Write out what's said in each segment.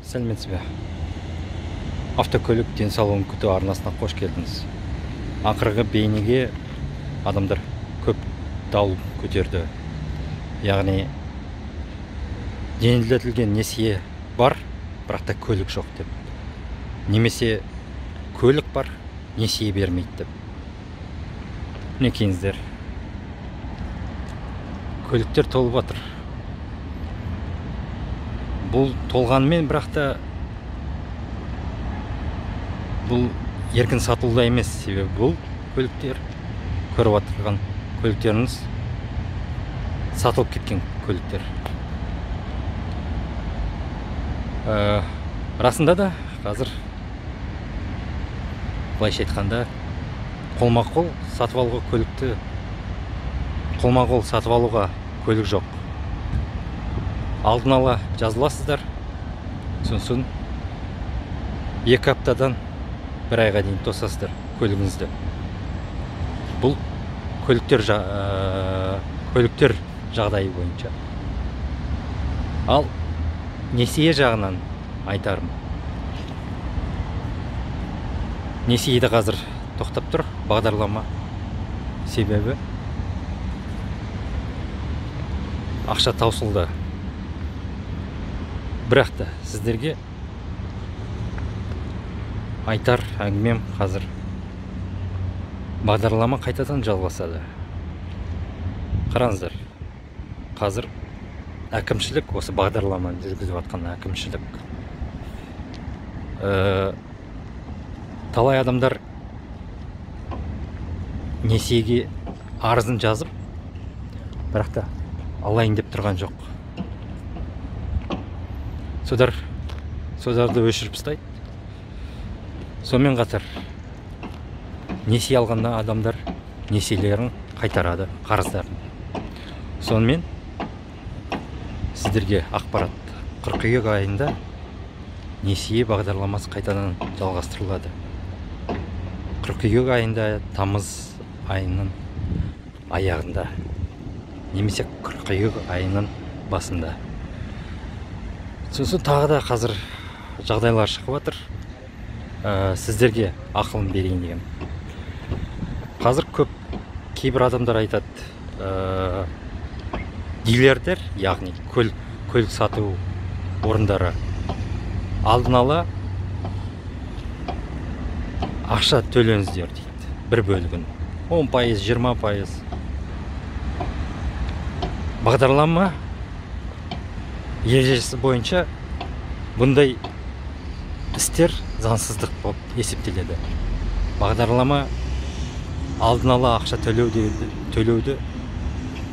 Сәлеметсіз бе? Автокөлік денсаулығын күту арнасына қош келдіңіз. Ақырғы бейнеге адамдар көп дау көтерді. Яғни жеңілдетілген несие бар, бірақ та көлік жоқ деп. Немесе көлік бар, несие бермейді деп. Мінекейіңіздер. Көліктер толып жатыр. Бұл толғанымен, бірақ та бұл еркін сатылуда емес, себебі бұл көліктер, көріп отырған көліктеріңіз сатылып кеткен көліктер. Расында да қазір былайша айтқанда қолма-қол сатып алуға көлікті, қолма-қол сатып алуға көлік жоқ. Алдын ала жазыласыздар, сосын 2 аптадан 1 айға дейін тосасыздар көлігіңізді. Бұл көліктер жағдайы бойынша. Ал несие жағынан айтарым. Несиеде қазір тоқтап тұр бағдарлама, себебі ақша таусылды. Бірақ та сіздерге айтар әңгімем қазір бағдарлама қайтадан жалғасады. Қараңыздар, қазір әкімшілік, осы бағдарламаны жүргізіп жатқан әкімшілік, талай адамдар несиеге арызын жазып, бірақ та алайын деп тұрған жоқ. Содарды өшіріп тастайды. Сонымен қатар несие алғанда адамдар несиелерін қайтарады, қарыздарын. Сонымен сіздерге ақпарат: қыркүйек айында несие бағдарламасы қайтадан жалғастырылады. Қыркүйек айында, тамыз айының аяғында, немесе қыркүйек айының басында. Сосын тағы да қазір жағдайлар шығып жатыр. Сіздерге ақылын берейін деген. Қазір көп кейбір адамдар айтады, дилерлер, яғни көлік сату орындары алдын ала ақша төлеңіздер дейді. Бір бөлігін 10%, 20%. Бағдарлама ережесі бойынша бұндай істер заңсыздық болып есептеледі. Бағдарлама алдын ала ақша төлеуді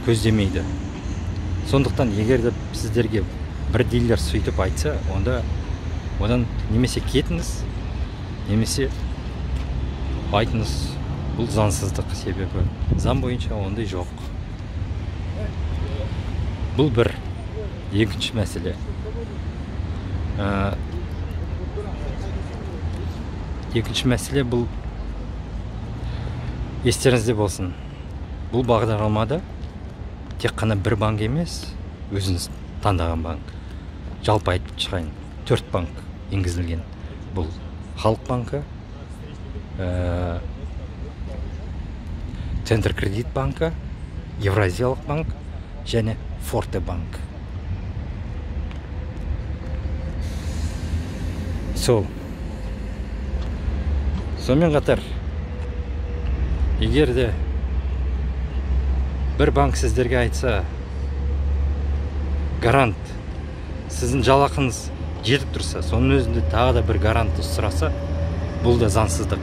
көздемейді. Сондықтан егер де сіздерге бір дилер сөйтіп айтса, одан немесе кетіңіз, немесе айтыңыз, бұл заңсыздық, себебі заң бойынша ондай жоқ. Бұл бір. Екінші мәселе. Екінші мәселе бұл, естеріңізде болсын, бұл бағдарламада тек қана бір банк емес, өзіңіз таңдаған банк. Жалпы айтып шығайын, 4 банк енгізілген. Бұл Халық банкі, Центр кредит банкі, Евразиялық банк және Форте банк. Сонымен қатар, егер де бір банк сіздерге айтса, гарант, сіздің жалақыңыз жетіп тұрса, соның өзінде тағы да бір гарантты сұраса, бұл да заңсыздық.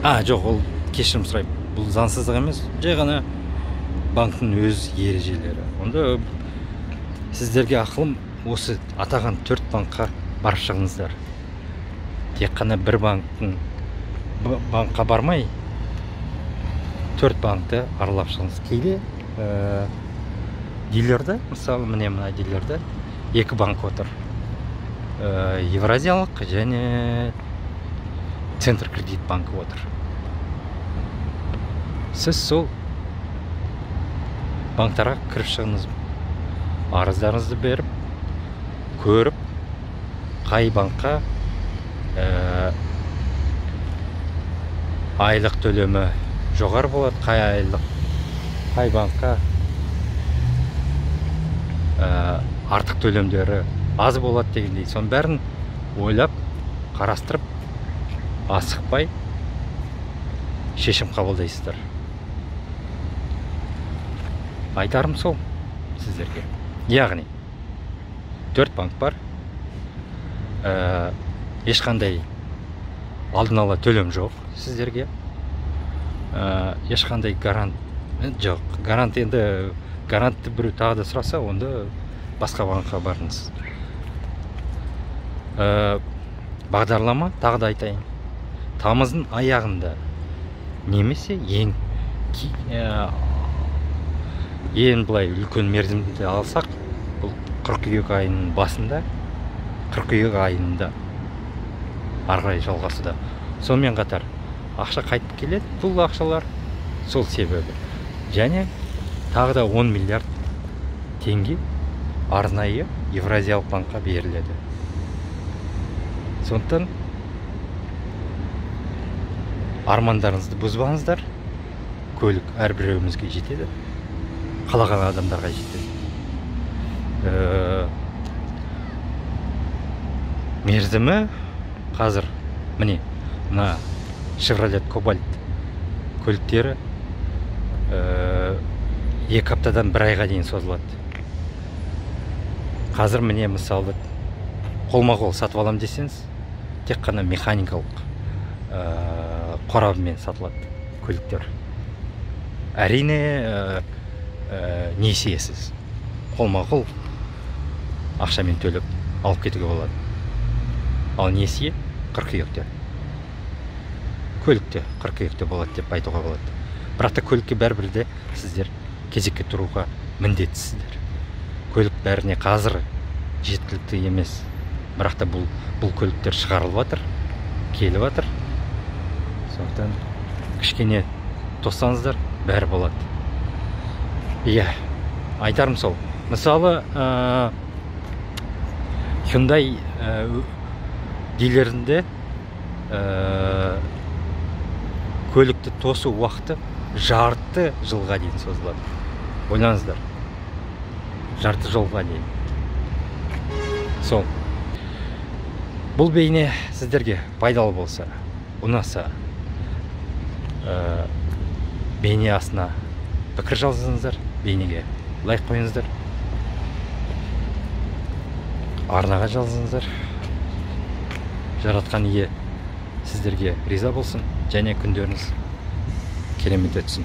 Жоқ, ол кешірім сұрайым, бұл заңсыздық емес, жай ғана банктың өз ережелері. Онда сіздерге ақылым, осы атаған 4 банкқа барып шығыңыздар. Тек қана бір банкқа бармай, 4 банкты аралап шығыңыз. Кейде дилерді, мысалы, мына дилерді 2 банк отыр. Евразиялық және Центр кредит банкі отыр. Сіз сол банктарға кіріп шығыңыз, арыздарыңызды беріп, көріп, қай банкқа айлық төлемі жоғары болады, қай банкқа артық төлемдері аз болады дегендей. Соның бәрін ойлап, қарастырып, асықпай шешім қабылдайсыздар. Айтарым сол сіздерге. Яғни 4 банк бар. Ешқандай алдын ала төлем жоқ сіздерге. Ешқандай гарант жоқ. Гарантты біреу тағы да сұраса, онда басқа банкқа барыңыз. Бағдарлама, тағы да айтайын, тамыздың аяғында немесе ең былай үлкен мерзімді алсақ, бұл қыркүйек айының басында, қыркүйек айында арғай жалғасуда. Сонымен қатар ақша қайтып келеді, бұл ақшалар сол себебі. Және тағы да 10 миллиард теңге арнайы Евразиялық банкқа беріледі. Сондықтан армандарыңызды бұзбаңыздар. Көлік әрбіреуімізге жетеді, қалаған адамдарға жетеді. Мерзімі қазір міне мына Chevrolet Cobalt көліктері 2 аптадан 1 айға дейін созылады. Қазір міне мысалы қолма-қол сатып алам десеңіз, тек қана механикалық қорабымен сатылады көліктер. Әрине несиесіз, қолма-қол ақшамен төлеп алып кетуге болады. Ал несие қыркүйекте, көлікте қыркүйекте болады деп айтуға болады. Бірақ та көлікке бәрібір де сіздер кезекке тұруға міндеттісіздер. Көлік бәріне қазір жеткілікті емес. Бірақ та бұл көліктер шығарылып жатыр, келіп жатыр. Сондықтан кішкене тоссаңыздар, бәрі болады. Иә, айтарым сол. Мысалы, Hyundai дилерінде көлікті тосу уақыты жарты жылға дейін созылады. Ойлаңыздар, жарты жылға дейін. Сол. Бұл бейне сіздерге пайдалы болса, ұнаса, бейне астына пікір жазыңыздар, бейнеге лайк қойыңыздар, арнаға жазыңыздар. Жаратқан ие сіздерге риза болсын, және күндеріңіз керемет өтсін.